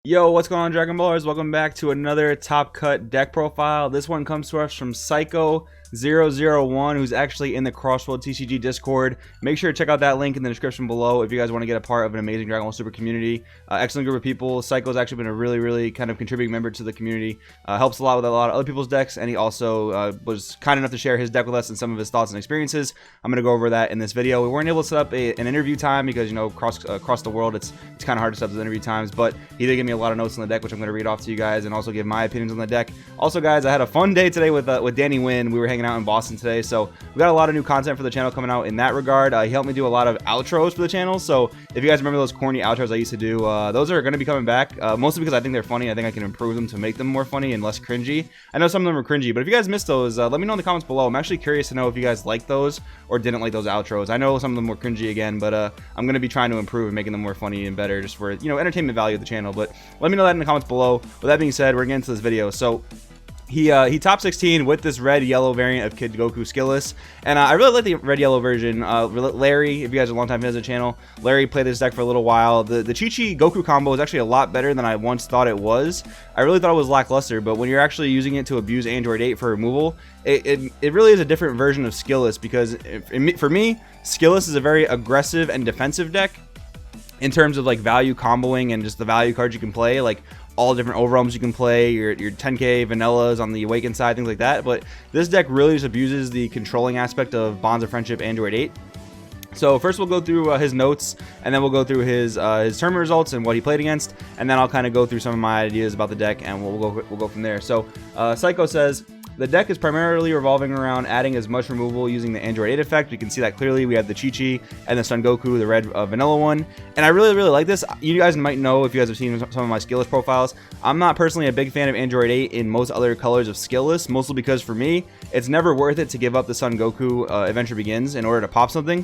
Yo, what's going on, Dragon Ballers? Welcome back to another Top Cut deck profile. This one comes to us from Psycho001, who's actually in the Crossroad TCG Discord. Make sure to check out that link in the description below if you guys want to get a part of an amazing Dragon Ball Super community. Excellent group of people. Psycho's actually been a really kind of contributing member to the community. Helps a lot with a lot of other people's decks, and he also was kind enough to share his deck with us and some of his thoughts and experiences. I'm going to go over that in this video. We weren't able to set up an interview time because, you know, across the world, it's kind of hard to set up those interview times, but he did give me a lot of notes on the deck, which I'm going to read off to you guys and also give my opinions on the deck. Also, guys, I had a fun day today with Danny Wynn. We were hanging out in Boston today, so we got a lot of new content for the channel coming out in that regard. He helped me do a lot of outros for the channel, so if you guys remember those corny outros I used to do, those are going to be coming back, mostly because I think they're funny. I think I can improve them to make them more funny and less cringy. I know some of them are cringy, but if you guys missed those, let me know in the comments below. I'm actually curious to know if you guys like those or didn't like those outros. I know some of them were cringy again, but I'm going to be trying to improve and making them more funny and better just for, you know, entertainment value of the channel. But let me know that in the comments below. With that being said, we're getting into this video. So he top 16 with this red yellow variant of Kid Goku Skilless, and I really like the red yellow version. Larry, if you guys are a long time fans of the channel, Larry played this deck for a little while. The Chi-Chi Goku combo is actually a lot better than I once thought it was. I really thought it was lackluster, but when you're actually using it to abuse Android 8 for removal, it really is a different version of Skilless, because for me, Skilless is a very aggressive and defensive deck in terms of like value comboing and just the value cards you can play, like all different overwhelms you can play, your 10k vanillas on the Awakened side, things like that. But this deck really just abuses the controlling aspect of Bonds of Friendship Android 8. So first we'll go through his notes, and then we'll go through his tournament results and what he played against, and then I'll kind of go through some of my ideas about the deck, and we'll go from there. So Psycho says, the deck is primarily revolving around adding as much removal using the Android 8 effect. We can see that clearly. We have the Chi-Chi and the Son Goku, the red vanilla one. And I really like this. You guys might know if you guys have seen some of my Skilless profiles. I'm not personally a big fan of Android 8 in most other colors of Skilless, mostly because for me, it's never worth it to give up the Son Goku Adventure Begins in order to pop something.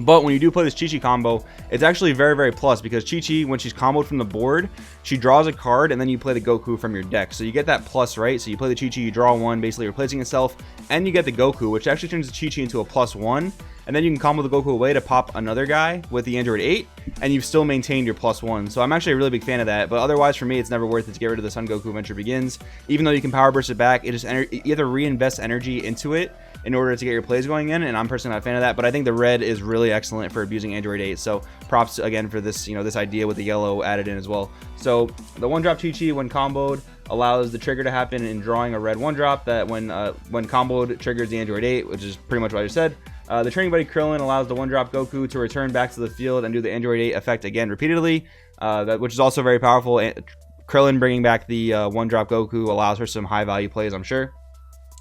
But when you do play this Chi-Chi combo, it's actually very plus, because Chi-Chi, when she's comboed from the board, she draws a card and then you play the Goku from your deck. So you get that plus, right? So you play the Chi-Chi, you draw one, basically replacing itself, and you get the Goku, which actually turns the Chi-Chi into a +1. And then you can combo the Goku away to pop another guy with the Android 8, and you've still maintained your +1. So I'm actually a really big fan of that. But otherwise, for me, it's never worth it to get rid of the Son Goku Adventure Begins. Even though you can power burst it back, you have to reinvest energy into it in order to get your plays going in, and I'm personally not a fan of that. But I think the red is really excellent for abusing Android 8. So props again for this, you know, this idea with the yellow added in as well. So the one-drop Chi-Chi, when comboed, allows the trigger to happen in drawing a red one-drop that when comboed triggers the Android 8, which is pretty much what I just said. The Training Buddy Krillin allows the one-drop Goku to return back to the field and do the Android 8 effect again repeatedly, which is also very powerful. Krillin bringing back the one-drop Goku allows for some high-value plays, I'm sure.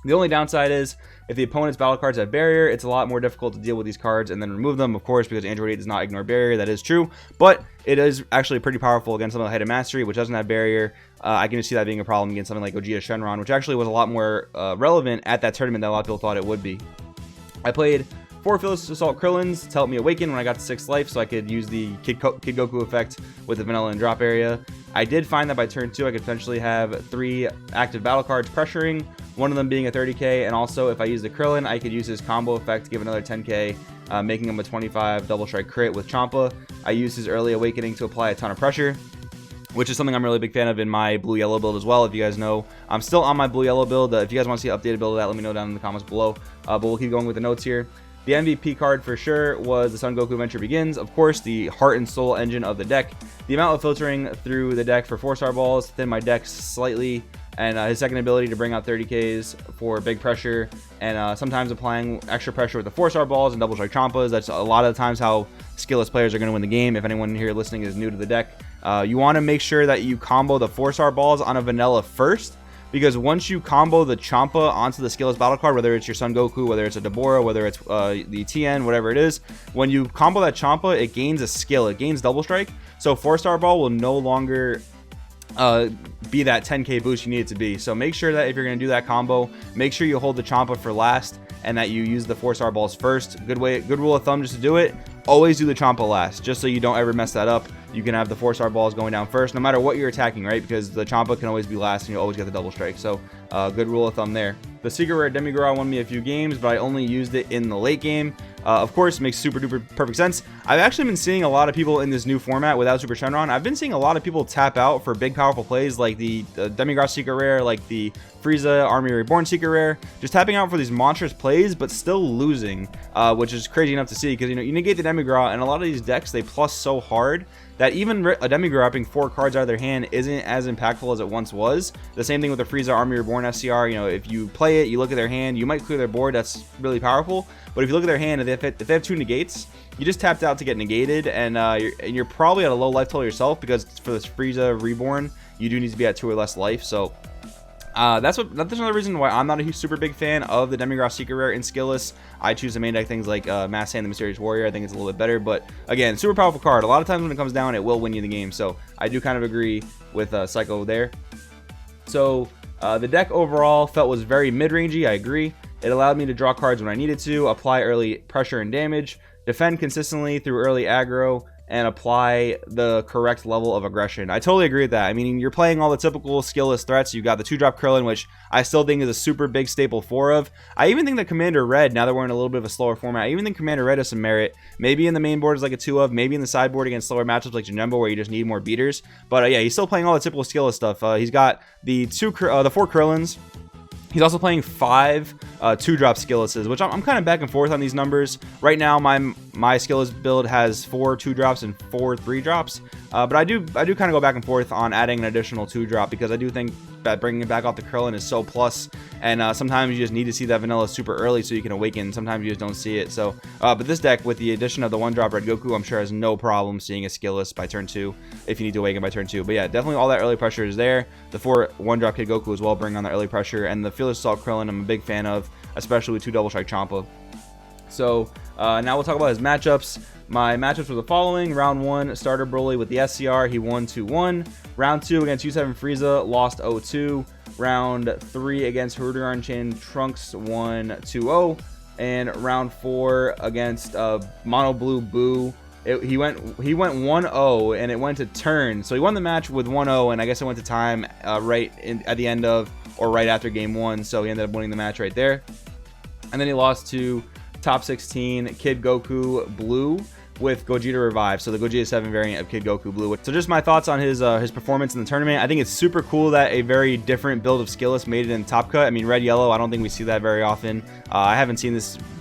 The only downside is if the opponent's battle cards have barrier, it's a lot more difficult to deal with these cards and then remove them, of course, because Android 8 does not ignore barrier. That is true, but it is actually pretty powerful against something like Hidden Mastery, which doesn't have barrier. I can just see that being a problem against something like Gogeta Shenron, which actually was a lot more relevant at that tournament than a lot of people thought it would be. I played 4 Phyllis Assault Krillins to help me awaken when I got to 6th life, so I could use the Kid Goku effect with the vanilla and drop area. I did find that by turn 2, I could potentially have 3 active battle cards pressuring, one of them being a 30k, and also if I use the Krillin, I could use his combo effect to give another 10k, making him a 25 double strike crit with Champa. I used his early awakening to apply a ton of pressure, which is something I'm a really big fan of in my blue-yellow build as well. If you guys know, I'm still on my blue-yellow build. If you guys want to see an updated build of that, let me know down in the comments below. But we'll keep going with the notes here. The MVP card for sure was the Son Goku Adventure Begins. Of course, the heart and soul engine of the deck. The amount of filtering through the deck for 4-star balls thinned my deck slightly, and his second ability to bring out 30ks for big pressure, and sometimes applying extra pressure with the 4-star balls and double strike Champas. That's a lot of the times how Skilless players are going to win the game. If anyone here listening is new to the deck, you want to make sure that you combo the 4-star balls on a vanilla first, because once you combo the Champa onto the Skilless battle card, whether it's your Son Goku, whether it's a Deborah, whether it's the TN, whatever it is, when you combo that Champa, it gains a skill, it gains double strike. So 4-star ball will no longer be that 10k boost you need it to be. So make sure that if you're going to do that combo, make sure you hold the Champa for last and that you use the 4-star balls first. Good rule of thumb just to do it. Always do the Champa last, just so you don't ever mess that up. You can have the 4-star balls going down first, no matter what you're attacking, right? Because the Champa can always be last, and you always get the double strike. So, good rule of thumb there. The Secret Rare Demigara won me a few games, but I only used it in the late game. of course, makes super duper perfect sense. I've actually been seeing a lot of people in this new format without Super Shenron. I've been seeing a lot of people tap out for big powerful plays like the Demigra Secret Rare, like the Frieza Army Reborn Secret Rare, just tapping out for these monstrous plays but still losing, which is crazy enough to see, because you negate the Demigra, and a lot of these decks, they plus so hard that even a Demigra upping 4 cards out of their hand isn't as impactful as it once was. The same thing with the Frieza Army Reborn SCR. If you play it, you look at their hand, you might clear their board, that's really powerful, but if you look at their hand, if they have 2 negates, you just tapped out to get negated, and you're probably at a low life total yourself, because for this Frieza Reborn, you do need to be at 2 or less life. So that's another reason why I'm not a super big fan of the Demigra Secret Rare in Skilless. I choose to main deck things like Mass Hand, the Mysterious Warrior. I think it's a little bit better, but again, super powerful card. A lot of times when it comes down, it will win you the game. So I do kind of agree with Psycho there. So the deck overall felt was very mid-rangey. I agree. It allowed me to draw cards when I needed to, apply early pressure and damage, defend consistently through early aggro, and apply the correct level of aggression. I totally agree with that. I mean, you're playing all the typical skillless threats. You've got the 2-drop Krillin, which I still think is a super big staple 4 of. I even think that Commander Red, now that we're in a little bit of a slower format, I even think Commander Red has some merit. Maybe in the main board is like a 2 of, maybe in the sideboard against slower matchups like Janumbo where you just need more beaters. But yeah, he's still playing all the typical skillless stuff. He's got the 4 Krillins. He's also playing 5 2-drop Skillesses, which I'm kind of back and forth on these numbers. Right now, my Skilless build has 4 2-drops and 4 3-drops, but I do kind of go back and forth on adding an additional 2-drop, because I do think that bringing it back off the Krillin is so plus, and sometimes you just need to see that vanilla super early so you can awaken. Sometimes you just don't see it. So, but this deck with the addition of the 1-drop Red Goku, I'm sure has no problem seeing a Skilless by turn 2 if you need to awaken by turn 2. But yeah, definitely all that early pressure is there. The 4 1-drop Kid Goku as well bring on the early pressure, and the Fearless Assault Krillin I'm a big fan of, especially with 2 Double Strike Champa. So now we'll talk about his matchups. My matchups were the following. Round 1, starter Broly with the SCR. He won 2-1. Round 2 against U7 Frieza, lost 0-2. Round 3 against Haruto Unchained Trunks, won 2-0. And round 4 against Mono Blue Boo, he went 1-0, and it went to turn. So he won the match with 1-0, and I guess it went to time at the end of, or right after game 1. So he ended up winning the match right there. And then he lost to top 16 Kid Goku Blue with Gogeta Revive, so the Gogeta 7 variant of Kid Goku Blue. So just my thoughts on his performance in the tournament. I think it's super cool that a very different build of Skilless made it in Top Cut. I mean, red yellow, I don't think we see that very often. I haven't seen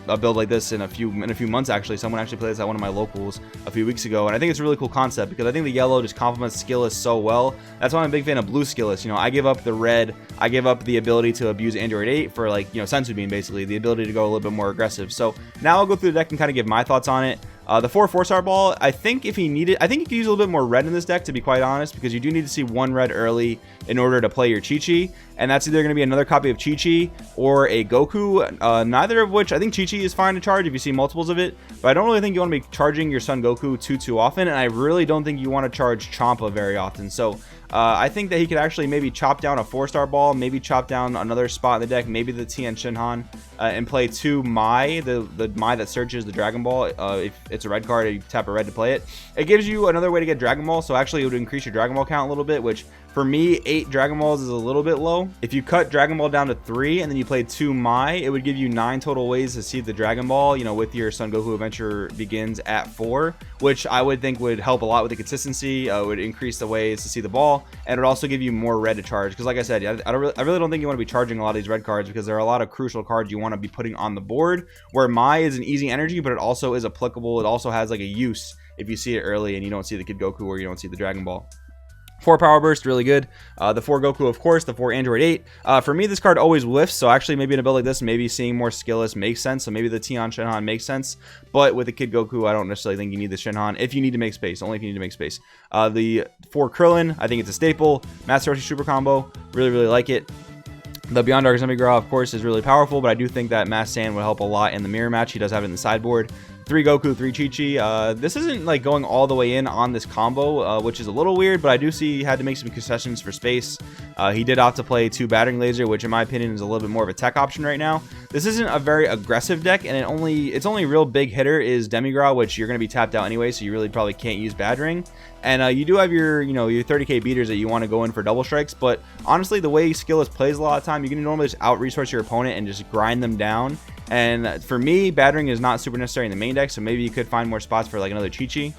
a build like this in a few months actually. Someone actually played this at one of my locals a few weeks ago, and I think it's a really cool concept, because I think the yellow just complements Skilless so well. That's why I'm a big fan of blue Skilless. I give up the red, I give up the ability to abuse Android 8 for, like, Senzu Bean, basically the ability to go a little bit more aggressive. So now I'll go through the deck and kind of give my thoughts on it. The 4-4-star ball, I think if he needed, I think you could use a little bit more red in this deck, to be quite honest, because you do need to see 1 red early in order to play your Chi-Chi, and that's either going to be another copy of Chi-Chi or a Goku, neither of which, I think Chi-Chi is fine to charge if you see multiples of it, but I don't really think you want to be charging your Son Goku too often, and I really don't think you want to charge Champa very often. So I think that he could actually maybe chop down a 4-star ball, maybe chop down another spot in the deck, maybe the Tien Shinhan, and play 2 Mai, the Mai that searches the Dragon Ball. If it's a red card, you tap a red to play it. It gives you another way to get Dragon Ball, so actually it would increase your Dragon Ball count a little bit, which for me, 8 Dragon Balls is a little bit low. If you cut Dragon Ball down to 3 and then you play 2 Mai, it would give you 9 total ways to see the Dragon Ball, with your Son Goku Adventure Begins at 4, which I would think would help a lot with the consistency. Would increase the ways to see the ball, and it would also give you more red to charge, because like I said, I really don't think you want to be charging a lot of these red cards, because there are a lot of crucial cards you want to be putting on the board, where Mai is an easy energy, but it also is applicable. It also has like a use if you see it early and you don't see the Kid Goku or you don't see the Dragon Ball. 4 Power Burst, really good. The 4 Goku, of course. The 4 Android 8. For me, this card always whiffs, so actually maybe in a build like this, maybe seeing more Skilless makes sense. So maybe the Tien Shinhan makes sense. But with the Kid Goku, I don't necessarily think you need the Shinhan if you need to make space. Only if you need to make space. The 4 Krillin, I think it's a staple. Master Roshi Super Combo. Really, really like it. The Beyond Dark Zemigra, of course, is really powerful, but I do think that Mass Sand would help a lot in the mirror match. He does have it in the sideboard. 3 Goku, 3 Chi-Chi. This isn't like going all the way in on this combo, which is a little weird, but I do see he had to make some concessions for space. He did opt to play 2 Battering Laser, which in my opinion is a little bit more of a tech option right now. This isn't a very aggressive deck, and its only real big hitter is Demigra, which you're going to be tapped out anyway, so you really probably can't use Battering. And you do have your 30k beaters that you want to go in for double strikes, but honestly, the way Skilless plays a lot of time, you can normally just out-resource your opponent and just grind them down. And for me, battering is not super necessary in the main deck, so maybe you could find more spots for like another Chi-Chi,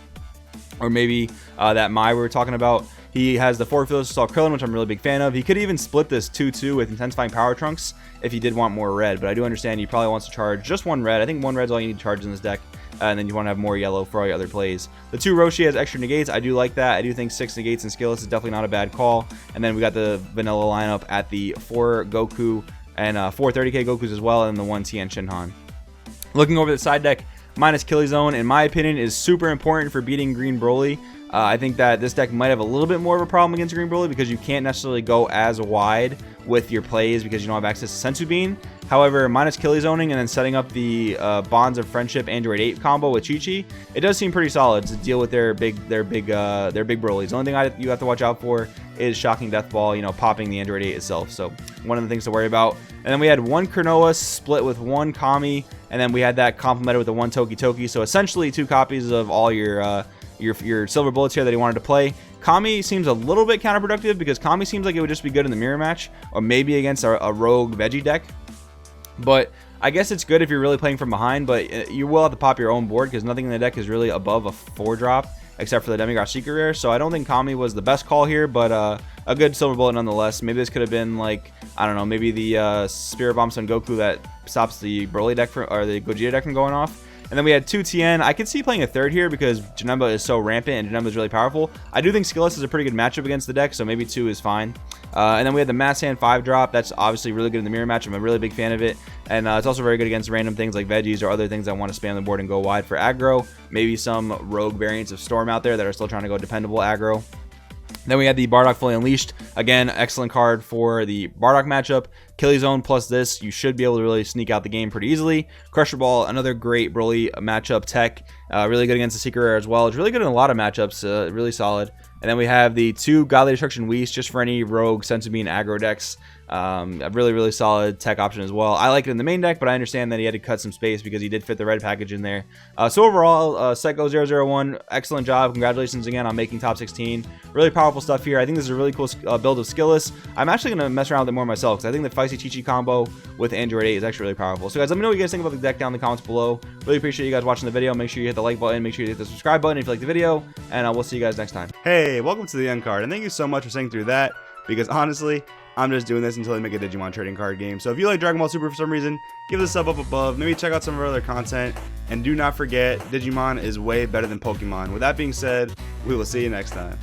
or maybe that Mai we were talking about. He has the 4 Fearless Assault Krillin, which I'm a really big fan of. He could even split this 2-2 with Intensifying Power Trunks if he did want more red, but I do understand he probably wants to charge just 1 red. I think 1 red's all you need to charge in this deck, and then you want to have more yellow for all your other plays. The 2 Roshi has extra negates. I do like that. I do think 6 negates and Skilless is definitely not a bad call. And then we got the vanilla lineup at the 4 Goku and 4 30k Gokus as well, and the 1 Tien Shinhan. Looking over the side deck, minus Killzone, in my opinion, is super important for beating Green Broly. I think that this deck might have a little bit more of a problem against Green Broly because you can't necessarily go as wide with your plays because you don't have access to Senzu Bean. However, minus Killzoning and then setting up the Bonds of Friendship Android 8 combo with Chi-Chi, it does seem pretty solid to deal with their big Brolys. The only thing you have to watch out for is Shocking Death Ball, you know, popping the Android 8 itself. So one of the things to worry about. And then we had 1 Kronoa split with 1 Kami, and then we had that complemented with the 1 Toki Toki. So essentially 2 copies of all your silver bullets here that he wanted to play. Kami seems a little bit counterproductive because Kami seems like it would just be good in the mirror match or maybe against a rogue veggie deck. But I guess it's good if you're really playing from behind, but you will have to pop your own board because nothing in the deck is really above a 4-drop except for the Demigod Secret Rare. So I don't think Kami was the best call here, but a good silver bullet nonetheless. Maybe this could have been like, I don't know, maybe the Spirit Bomb Son Goku that stops the Broly deck or the Gogeta deck from going off. And then we had 2 Tien. I could see playing a 3rd here because Janemba is so rampant and Janemba is really powerful. I do think Skilless is a pretty good matchup against the deck, so maybe 2 is fine. And then we had the Mass Hand 5-drop. That's obviously really good in the mirror match. I'm a really big fan of it. And it's also very good against random things like veggies or other things that want to spam the board and go wide for aggro. Maybe some rogue variants of Storm out there that are still trying to go dependable aggro. Then we had the Bardock Fully Unleashed. Again, excellent card for the Bardock matchup. Killzone plus this, you should be able to really sneak out the game pretty easily. Crusher Ball, another great Broly matchup tech. Really good against the Secret Rare as well. It's really good in a lot of matchups. Really solid. And then we have the 2 Godly Destruction Whis just for any rogue Senzu Bean aggro decks. A really solid tech option as well. I like it in the main deck, but I understand that he had to cut some space because he did fit the red package in there. So overall, Psycho001, excellent job. Congratulations again on making top 16. Really powerful stuff here. I think this is a really cool build of Skilless. I'm actually going to mess around with it more myself because I think the Feisty Chi-Chi combo with Android 8 is actually really powerful. So guys, let me know what you guys think about the deck down in the comments below. Really appreciate you guys watching the video. Make sure you hit the like button. Make sure you hit the subscribe button if you like the video. And we'll see you guys next time. Hey, welcome to the end card, and thank you so much for sitting through that, because honestly, I'm just doing this until they make a Digimon trading card game. So if you like Dragon Ball Super for some reason, give it a sub up above. Maybe check out some of our other content. And do not forget, Digimon is way better than Pokemon. With that being said, we will see you next time.